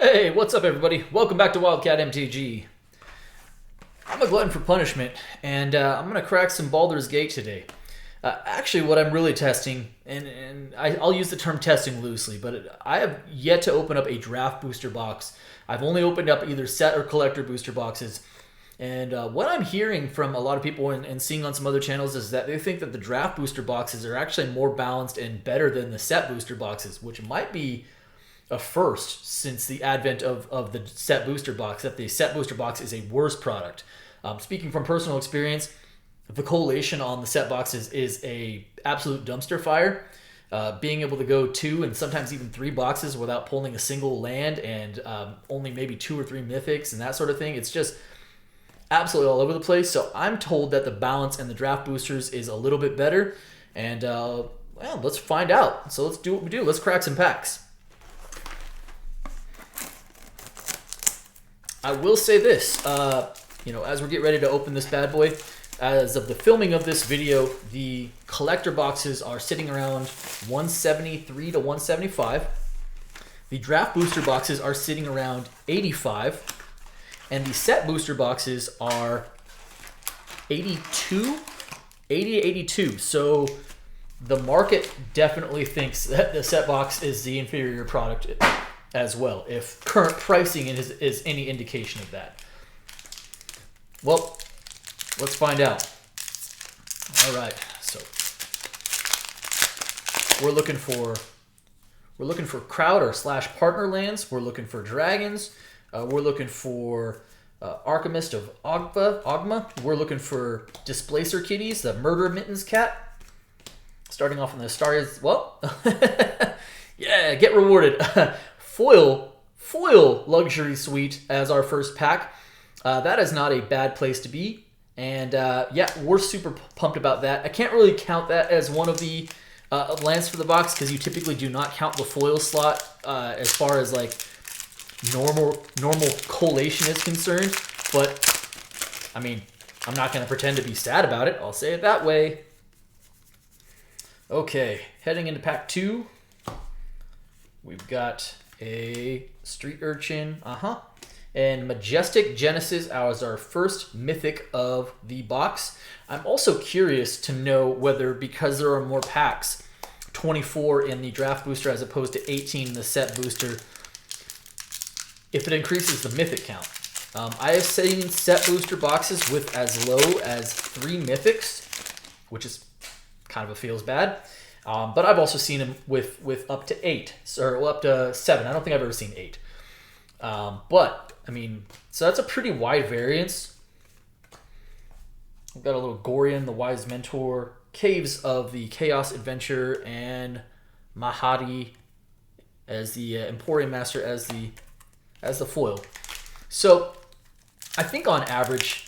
Hey, what's up, everybody? Welcome back to Wildcat MTG. I'm a glutton for punishment, and I'm going to crack some Baldur's Gate today. Actually, what I'm really testing, and I'll use the term testing loosely, but I have yet to open up a draft booster box. I've only opened up either set or collector booster boxes. And what I'm hearing from a lot of people and seeing on some other channels is that they think that the draft booster boxes are actually more balanced and better than the set booster boxes, which might be a first since the advent of the set booster box, that the set booster box is a worse product. Speaking from personal experience, the collation on the set boxes is a absolute dumpster fire. Being able to go 2 and sometimes even 3 boxes without pulling a single land and only maybe 2 or 3 mythics and that sort of thing, it's just absolutely all over the place. So I'm told that the balance in the draft boosters is a little bit better, and well, let's find out. So let's do what we do. Let's crack some packs. I will say this, as we get ready to open this bad boy, as of the filming of this video, the collector boxes are sitting around 173 to 175. The draft booster boxes are sitting around 85. And the set booster boxes are 80 to 82. So the market definitely thinks that the set box is the inferior product as well, if current pricing is any indication of that. Well, let's find out. All right, so we're looking for crowd or / partner lands. We're looking for dragons. We're looking for Archimist of Ogma. We're looking for Displacer Kitties, the Murder Mittens cat. Starting off on the stars. Well, yeah, get rewarded. Foil Luxury Suite as our first pack. That is not a bad place to be. And yeah, we're super pumped about that. I can't really count that as one of the lands for the box because you typically do not count the foil slot as far as like normal collation is concerned, but I mean, I'm not going to pretend to be sad about it. I'll say it that way. Okay, heading into pack 2, we've got a Street Urchin, and Majestic Genesis as our first mythic of the box. I'm also curious to know whether, because there are more packs, 24 in the draft booster as opposed to 18 in the set booster, if it increases the mythic count. I have seen set booster boxes with as low as 3 mythics, which is kind of feels bad. But I've also seen them with up to 8, or up to 7. I don't think I've ever seen 8. But, I mean, so that's a pretty wide variance. We've got a little Gorian, the Wise Mentor, Caves of the Chaos Adventure, and Mahadi as the Emporium Master as the foil. So I think on average,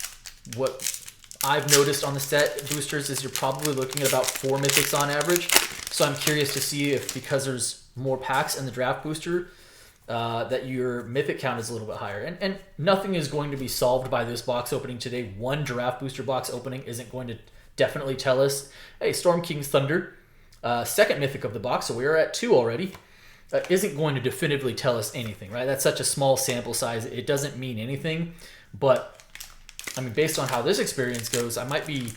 what I've noticed on the set boosters is you're probably looking at about 4 mythics on average. So I'm curious to see if, because there's more packs in the draft booster, that your mythic count is a little bit higher. And nothing is going to be solved by this box opening today. One draft booster box opening isn't going to definitely tell us, hey, Storm King's Thunder, second mythic of the box, so we are at 2 already. Isn't going to definitively tell us anything, right? That's such a small sample size, it doesn't mean anything. But I mean, based on how this experience goes, I might be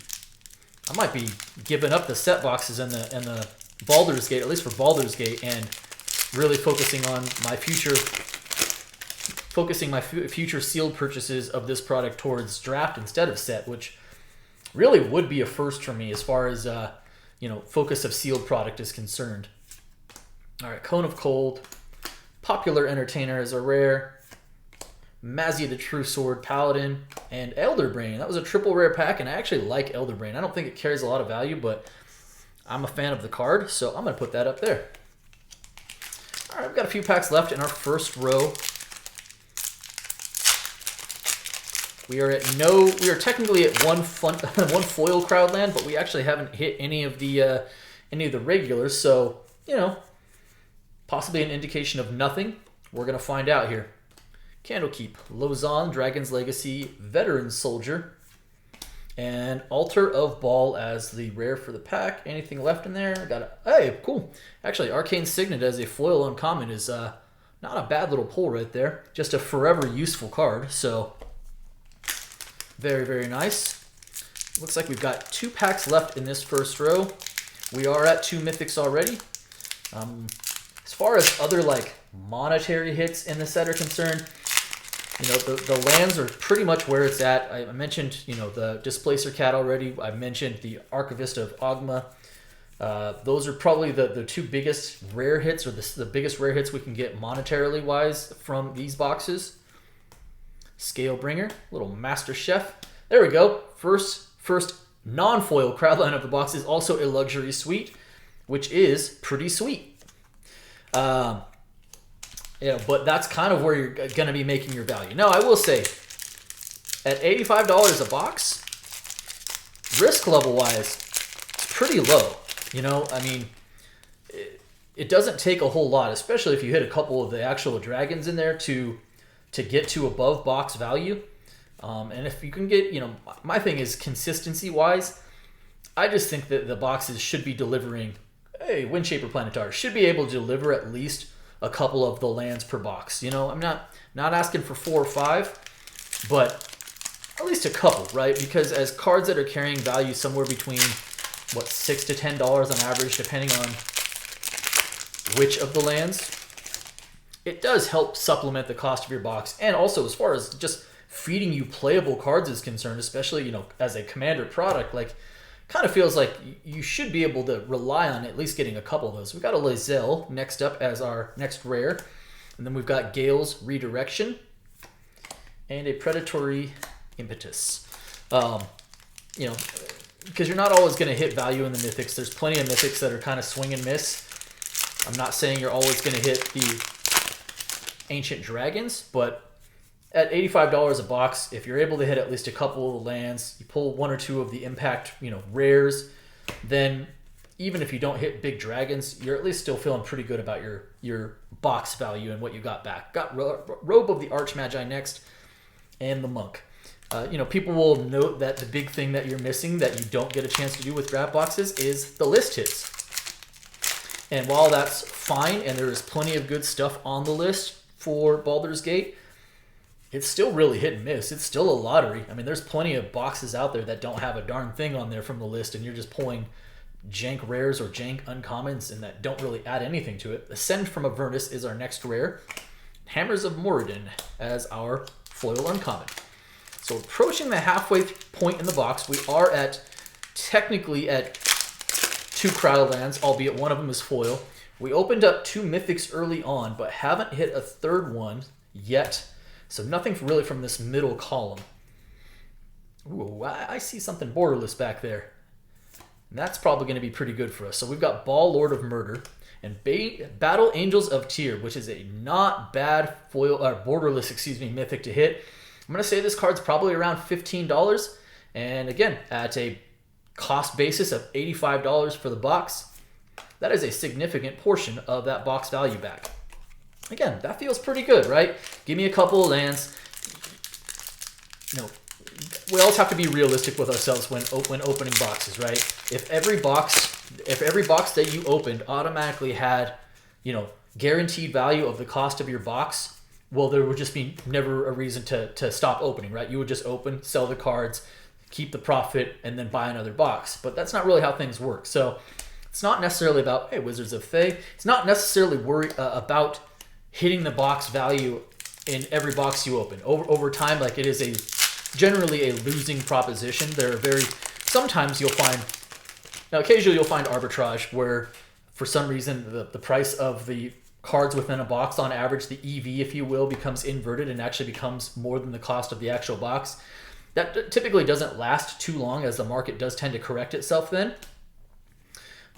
giving up the set boxes and the Baldur's Gate, at least for Baldur's Gate, and really focusing my future sealed purchases of this product towards draft instead of set, which really would be a first for me as far as focus of sealed product is concerned. All right, Cone of Cold, Popular Entertainer is a rare, Mazia the True Sword Paladin, and Elder Brain. That was a triple rare pack, and I actually like Elder Brain. I don't think it carries a lot of value, but I'm a fan of the card, so I'm going to put that up there. All right, we've got a few packs left in our first row. We are technically at one foil crowd land, but we actually haven't hit any of the regulars, so possibly an indication of nothing. We're gonna find out here. Candlekeep, Lozan, Dragon's Legacy, Veteran Soldier, and Altar of Baal as the rare for the pack. Anything left in there? Hey, cool. Actually, Arcane Signet as a foil uncommon is not a bad little pull right there. Just a forever useful card. So very, very nice. Looks like we've got 2 packs left in this first row. We are at 2 mythics already. As far as other like monetary hits in the set are concerned, you know, the lands are pretty much where it's at. I mentioned, you know, the Displacer Cat already. I mentioned the Archivist of Ogma. Those are probably the 2 biggest rare hits, or the biggest rare hits we can get monetarily wise from these boxes. Scalebringer, little Master Chef. There we go. First non-foil Crowdline of the box is also a luxury suite, which is pretty sweet. Yeah, but that's kind of where you're going to be making your value. Now, I will say, at $85 a box, risk level-wise, it's pretty low. You know, I mean, it doesn't take a whole lot, especially if you hit a couple of the actual dragons in there to get to above box value. And if you can get, you know, my thing is consistency-wise, I just think that the boxes should be delivering, hey, Windshaper Planetar should be able to deliver at least a couple of the lands per box. You know, I'm not asking for 4 or 5, but at least a couple, right? Because as cards that are carrying value somewhere between, what, $6 to $10 on average, depending on which of the lands, it does help supplement the cost of your box. And also, as far as just feeding you playable cards is concerned, especially, you know, as a Commander product, like, kind of feels like you should be able to rely on at least getting a couple of those. We've got a Lae'zel next up as our next rare. And then we've got Gale's Redirection and a Predatory Impetus. You know, because you're not always going to hit value in the mythics. There's plenty of mythics that are kind of swing and miss. I'm not saying you're always going to hit the Ancient Dragons, but at $85 a box, if you're able to hit at least a couple of the lands, you pull 1 or 2 of the impact, you know, rares, then even if you don't hit big dragons, you're at least still feeling pretty good about your box value and what you got back. Got Robe of the Archmagi next, and the Monk. You know, people will note that the big thing that you're missing that you don't get a chance to do with draft boxes is the list hits. And while that's fine, and there is plenty of good stuff on the list for Baldur's Gate, it's still really hit and miss. It's still a lottery. I mean, there's plenty of boxes out there that don't have a darn thing on there from the list, and you're just pulling jank rares or jank uncommons and that don't really add anything to it. Ascend from Avernus is our next rare. Hammers of Moradin as our foil uncommon. So approaching the halfway point in the box, we are technically at 2 Crowdlands, albeit one of them is foil. We opened up 2 mythics early on, but haven't hit a 3rd one yet. So nothing really from this middle column. Ooh, I see something borderless back there. And that's probably going to be pretty good for us. So we've got Ball Lord of Murder and Battle Angels of Tyr, which is a not bad foil borderless, mythic to hit. I'm going to say this card's probably around $15. And again, at a cost basis of $85 for the box, that is a significant portion of that box value back. Again, that feels pretty good, right? Give me a couple of lands. You know, we always have to be realistic with ourselves when opening boxes, right? If every box that you opened automatically had, you know, guaranteed value of the cost of your box, well, there would just be never a reason to stop opening, right? You would just open, sell the cards, keep the profit, and then buy another box. But that's not really how things work. So it's not necessarily about, hey, Wizards of Thay. It's not necessarily about hitting the box value in every box you open. Over time, like, it is generally a losing proposition. Sometimes you'll find, now occasionally you'll find arbitrage where for some reason the price of the cards within a box on average, the EV, if you will, becomes inverted and actually becomes more than the cost of the actual box. That typically doesn't last too long, as the market does tend to correct itself then.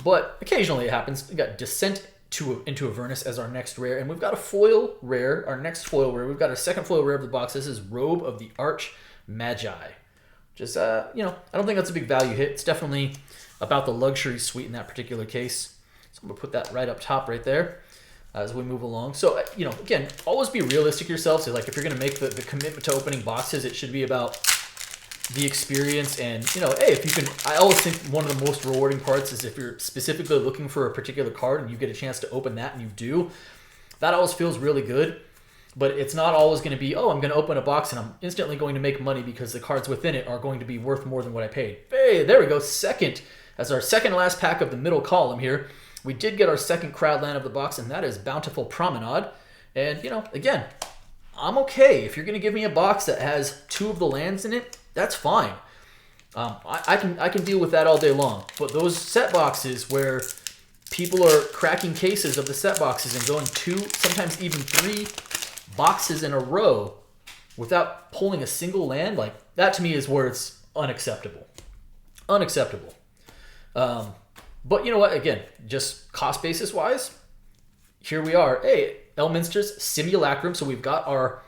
But occasionally it happens. We got Descent into Avernus as our next rare, and we've got a foil rare, our next foil rare. We've got our second foil rare of the box. This is Robe of the Archmagi. Just, you know, I don't think that's a big value hit. It's definitely about the luxury suite in that particular case. So I'm going to put that right up top right there as we move along. So, you know, again, always be realistic yourself. So, like, if you're going to make the commitment to opening boxes, it should be about the experience. And, you know, hey, if you can, I always think one of the most rewarding parts is if you're specifically looking for a particular card and you get a chance to open that, and you do, That always feels really good, but it's not always going to be, oh, I'm going to open a box and I'm instantly going to make money because the cards within it are going to be worth more than what I paid. Hey, there we go. Second, as our second last pack of the middle column here, we did get our second crowd land of the box, and that is Bountiful Promenade. And, again, I'm okay. If you're going to give me a box that has 2 of the lands in it, that's fine. I can deal with that all day long. But those set boxes where people are cracking cases of the set boxes and going 2, sometimes even 3 boxes in a row without pulling a single land, like that to me is where it's unacceptable. Unacceptable. But you know what? Again, just cost basis wise, here we are. Hey, Elminster's Simulacrum. So we've got our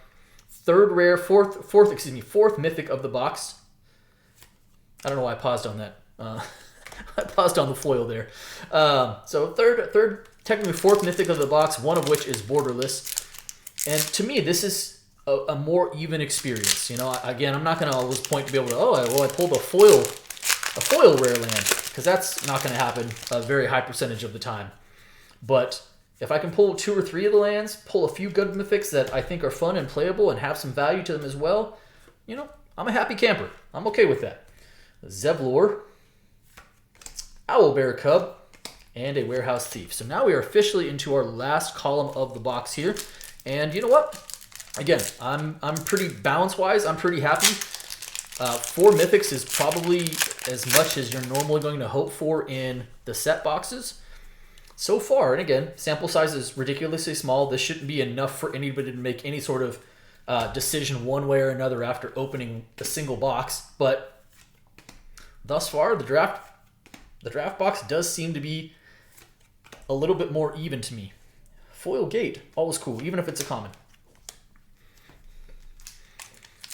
third rare, fourth mythic of the box. I don't know why I paused on that. I paused on the foil there. So third, technically fourth mythic of the box, one of which is borderless. And to me, this is a more even experience. Again, I'm not going to always point to be able to, I pulled a foil rare land, because that's not going to happen a very high percentage of the time. But if I can pull 2 or 3 of the lands, pull a few good mythics that I think are fun and playable and have some value to them as well, I'm a happy camper. I'm okay with that. Zevlor, Owlbear Cub, and a Warehouse Thief. So now we are officially into our last column of the box here. And you know what? Again, I'm pretty balance-wise. I'm pretty happy. 4 mythics is probably as much as you're normally going to hope for in the set boxes so far. And again, sample size is ridiculously small. This shouldn't be enough for anybody to make any sort of decision one way or another after opening a single box. But thus far, the draft box does seem to be a little bit more even to me. Foil Gate, always cool, even if it's a common.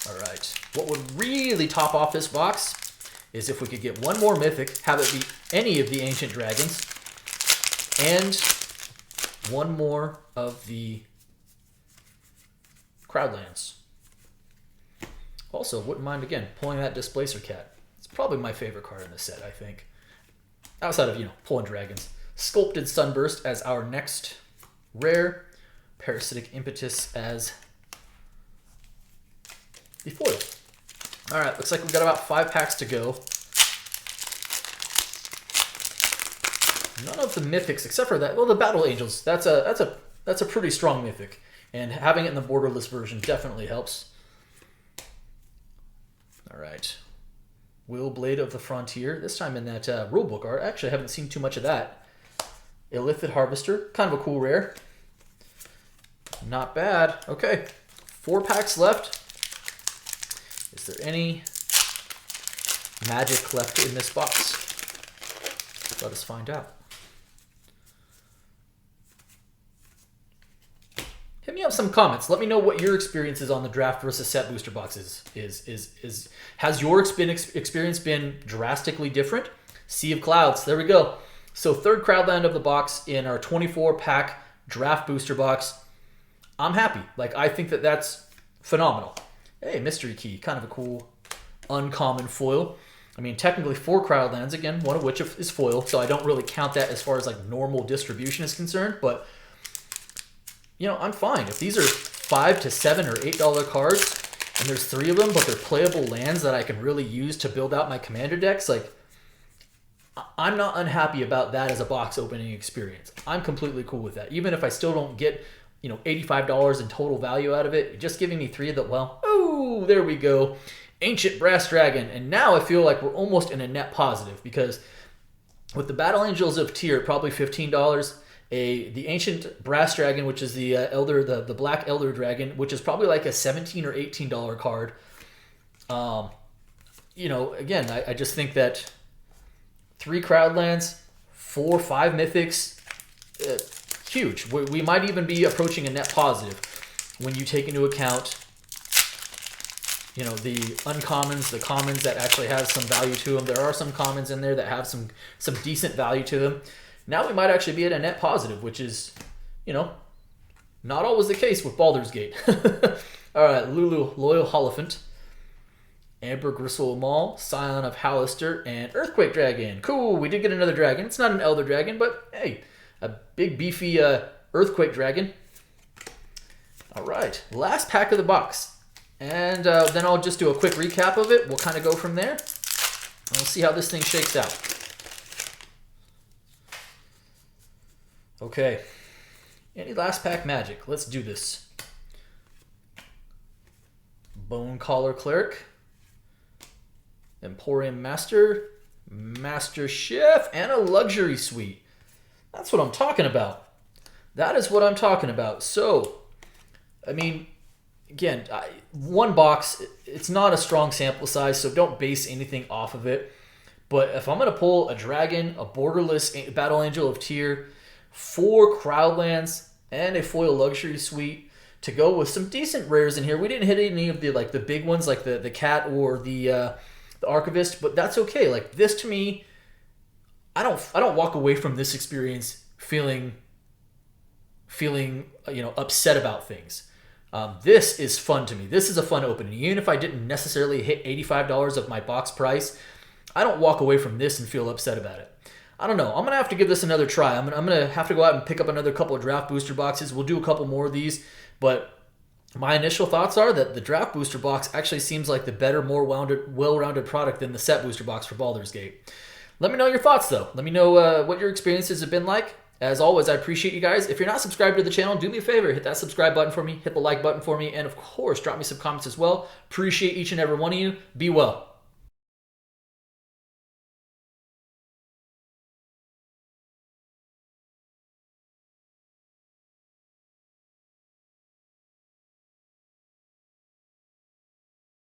All right, what would really top off this box is if we could get one more mythic, have it be any of the Ancient Dragons, and one more of the Crowdlands. Also, wouldn't mind, again, pulling that Displacer Cat. It's probably my favorite card in the set, I think. Outside of, pulling dragons. Sculpted Sunburst as our next rare. Parasitic Impetus as the foil. All right, looks like we've got about 5 packs to go. None of the mythics, except for that. Well, the Battle Angels. That's a pretty strong mythic, and having it in the borderless version definitely helps. All right, Will Blade of the Frontier. This time in that rulebook art. Actually, I haven't seen too much of that. Illithid Harvester, kind of a cool rare. Not bad. Okay, 4 packs left. Is there any magic left in this box? Let us find out. Hit me up some comments. Let me know what your experience is on the draft versus set booster boxes is. Has your experience been drastically different? Sea of Clouds. There we go. So third Crowdland of the box in our 24-pack draft booster box. I'm happy. I think that that's phenomenal. Hey, Mystery Key. Kind of a cool, uncommon foil. I mean, technically 4 Crowdlands, again, one of which is foil, so I don't really count that as far as normal distribution is concerned, but I'm fine. If these are $5 to $7 or $8 cards, and there's 3 of them, but they're playable lands that I can really use to build out my commander decks, I'm not unhappy about that as a box opening experience. I'm completely cool with that. Even if I still don't get, $85 in total value out of it, just giving me 3 of the, there we go. Ancient Brass Dragon. And now I feel like we're almost in a net positive, because with the Battle Angels of Tyr, probably $15, the Ancient Brass Dragon, which is the the Black Elder Dragon, which is probably like a $17 or $18 card. Again, I just think that 3 Crowdlands, 4, 5 Mythics, huge. We might even be approaching a net positive when you take into account, the uncommons, the commons that actually have some value to them. There are some commons in there that have some decent value to them. Now we might actually be at a net positive, which is, not always the case with Baldur's Gate. All right, Lulu, Loyal Holophant, Amber Gristle Maul, Scion of Hallister, and Earthquake Dragon. Cool, we did get another dragon. It's not an Elder Dragon, but hey, a big beefy Earthquake Dragon. All right, last pack of the box. And then I'll just do a quick recap of it. We'll kind of go from there. And we'll see how this thing shakes out. Okay. Any last pack magic? Let's do this. Bone Collar Cleric. Emporium Master. Master Chef. And a Luxury Suite. That's what I'm talking about. That is what I'm talking about. So, I mean, again, one box, it's not a strong sample size, so don't base anything off of it. But if I'm going to pull a Dragon, a Borderless Battle Angel of Tyr, 4 Crowdlands, and a foil Luxury Suite to go with some decent rares in here. We didn't hit any of the big ones like the Cat or the Archivist, but that's okay. Like, this to me, I don't walk away from this experience feeling upset about things. This is fun to me. This is a fun opening. Even if I didn't necessarily hit $85 of my box price, I don't walk away from this and feel upset about it. I don't know. I'm going to have to give this another try. I'm going to have to go out and pick up another couple of draft booster boxes. We'll do a couple more of these, but my initial thoughts are that the draft booster box actually seems like the better, more well-rounded product than the set booster box for Baldur's Gate. Let me know your thoughts, though. Let me know what your experiences have been like. As always, I appreciate you guys. If you're not subscribed to the channel, do me a favor. Hit that subscribe button for me. Hit the like button for me. And, of course, drop me some comments as well. Appreciate each and every one of you. Be well.